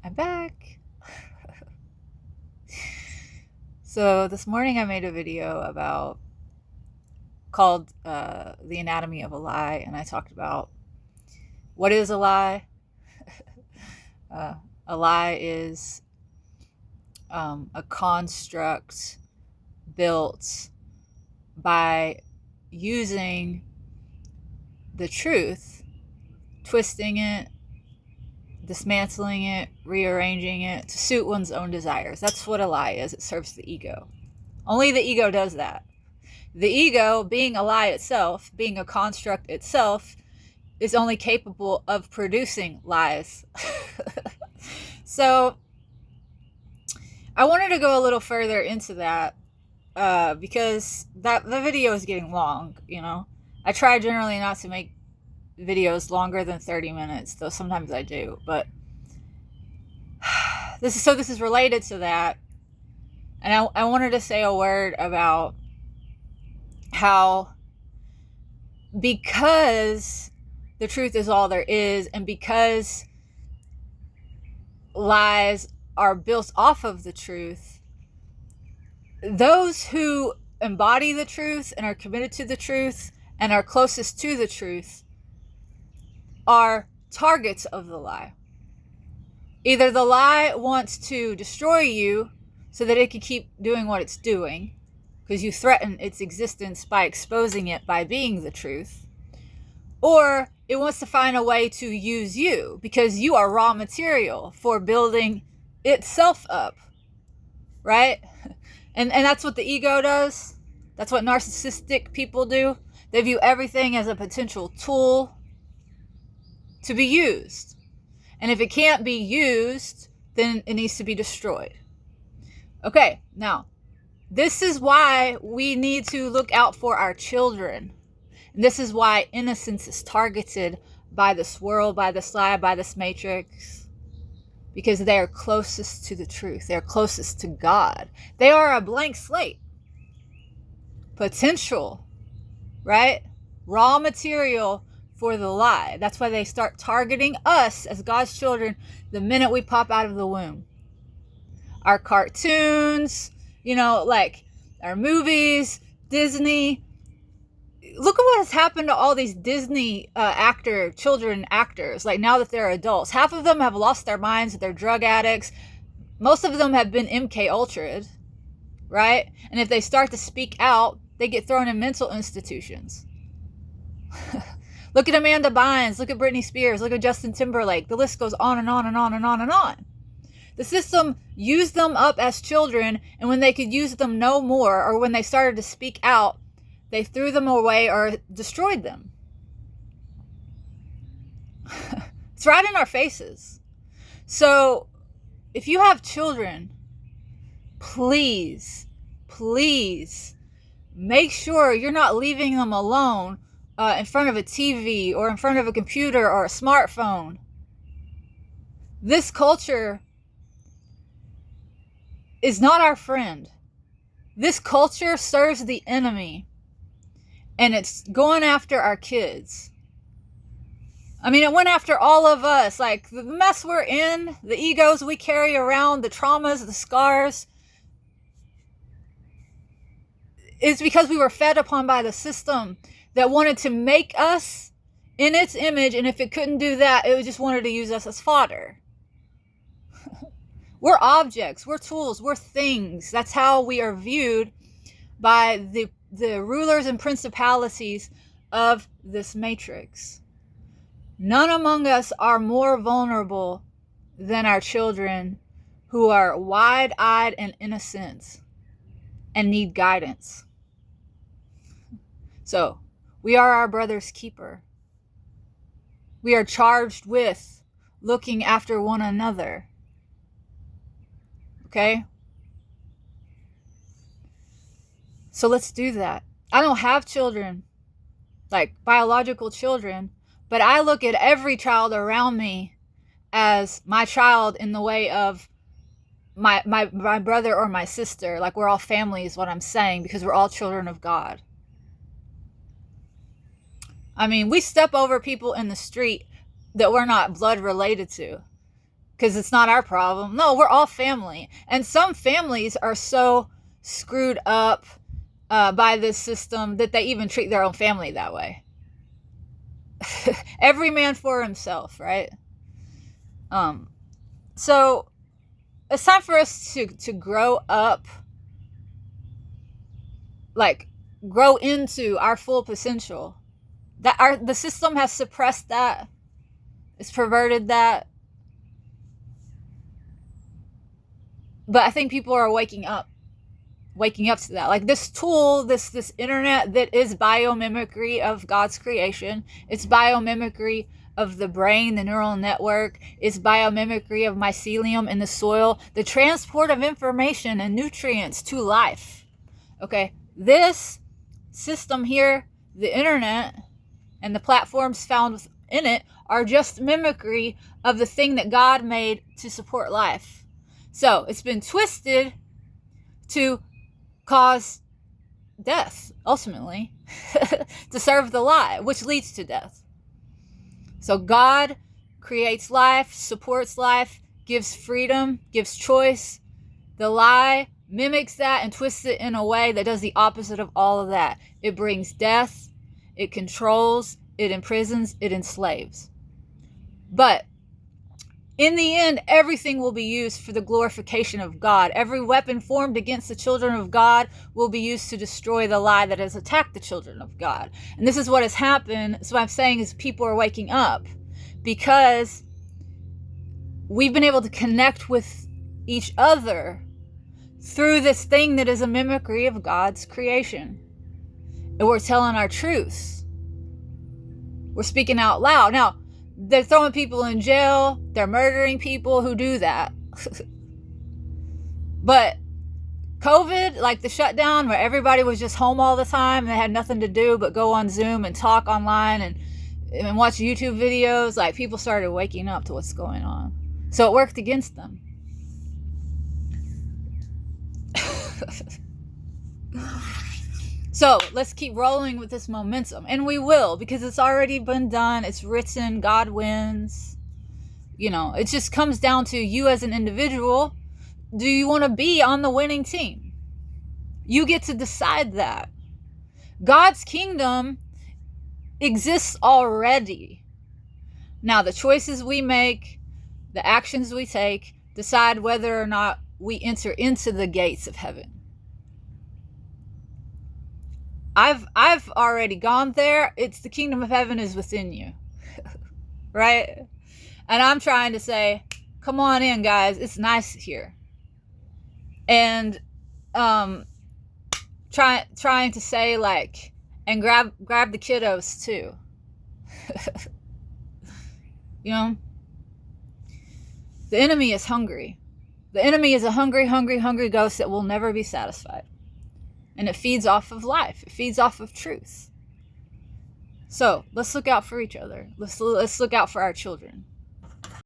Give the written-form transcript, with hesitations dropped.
I'm back. So this morning I made a video called The Anatomy of a Lie, and I talked about what is a lie. Uh, a lie is a construct built by using the truth, twisting it, dismantling it, rearranging it to suit one's own desires. That's what a lie is. It serves the ego. Only the ego does that. The ego, being a lie itself, being a construct itself, is only capable of producing lies. So I wanted to go a little further into that because the video is getting long. I try generally not to make videos longer than 30 minutes, though sometimes I do. But this is related to that, and I wanted to say a word about how, because the truth is all there is, and because lies are built off of the truth, those who embody the truth and are committed to the truth and are closest to the truth are targets of the lie. Either the lie wants to destroy you so that it can keep doing what it's doing, because you threaten its existence by exposing it by being the truth, or it wants to find a way to use you because you are raw material for building itself up, right? And that's what the ego does. That's what narcissistic people do. They view everything as a potential tool to be used. And if it can't be used, then it needs to be destroyed. Okay, now, this is why we need to look out for our children. And this is why innocence is targeted by this world, by this lie, by this matrix. Because they are closest to the truth. They are closest to God. They are a blank slate. Potential, right? Raw material for the lie. That's why they start targeting us as God's children the minute we pop out of the womb. Our cartoons, like our movies, Disney. Look at what has happened to all these Disney children actors. Like, now that they're adults, half of them have lost their minds. They're drug addicts. Most of them have been MK Ultra'd, right? And if they start to speak out, they get thrown in mental institutions. Look at Amanda Bynes. Look at Britney Spears. Look at Justin Timberlake. The list goes on and on and on and on and on. The system used them up as children, and when they could use them no more, or when they started to speak out, they threw them away or destroyed them. It's right in our faces. So if you have children, please make sure you're not leaving them alone in front of a TV or in front of a computer or a smartphone. This culture is not our friend. This culture serves the enemy, and it's going after our kids. I mean, it went after all of us. Like, the mess we're in, the egos we carry around, the traumas, the scars, is because we were fed upon by the system that wanted to make us in its image, and if it couldn't do that, it just wanted to use us as fodder. We're objects, we're tools, we're things. That's how we are viewed by the rulers and principalities of this matrix. None among us are more vulnerable than our children, who are wide-eyed and innocent and need guidance. So, we are our brother's keeper. We are charged with looking after one another. Okay? So let's do that. I don't have children, like biological children, but I look at every child around me as my child in the way of my brother or my sister. Like, we're all family is what I'm saying, because we're all children of God. I mean, we step over people in the street that we're not blood related to, because it's not our problem. No, we're all family. And some families are so screwed up by this system that they even treat their own family that way. Every man for himself, right? So it's time for us to grow up, like grow into our full potential. That the system has suppressed that. It's perverted that. But I think people are waking up to that. Like this tool, this internet that is biomimicry of God's creation. It's biomimicry of the brain, the neural network. It's biomimicry of mycelium in the soil. The transport of information and nutrients to life. Okay, this system here, the internet, and the platforms found in it are just mimicry of the thing that God made to support life. So it's been twisted to cause death, ultimately, to serve the lie, which leads to death. So God creates life, supports life, gives freedom, gives choice. The lie mimics that and twists it in a way that does the opposite of all of that. It brings death, it controls, it imprisons, it enslaves. But in the end, everything will be used for the glorification of God. Every weapon formed against the children of God will be used to destroy the lie that has attacked the children of God. And this is what has happened. So what I'm saying is people are waking up because we've been able to connect with each other through this thing that is a mimicry of God's creation. And we're telling our truths. We're speaking out loud. Now, they're throwing people in jail. They're murdering people who do that. But COVID, like the shutdown where everybody was just home all the time and they had nothing to do but go on Zoom and talk online and watch YouTube videos, like people started waking up to what's going on. So it worked against them. So let's keep rolling with this momentum. And we will, because it's already been done. It's written. God wins. You know, it just comes down to you as an individual. Do you want to be on the winning team? You get to decide that. God's kingdom exists already. Now, the choices we make, the actions we take, decide whether or not we enter into the gates of heaven. I've already gone there. It's the kingdom of heaven is within you. Right? And I'm trying to say, come on in, guys. It's nice here. And trying to say, like, and grab the kiddos too. You know? The enemy is hungry. The enemy is a hungry, hungry, hungry ghost that will never be satisfied. And it feeds off of life. It feeds off of truth. So let's look out for each other. Let's look out for our children.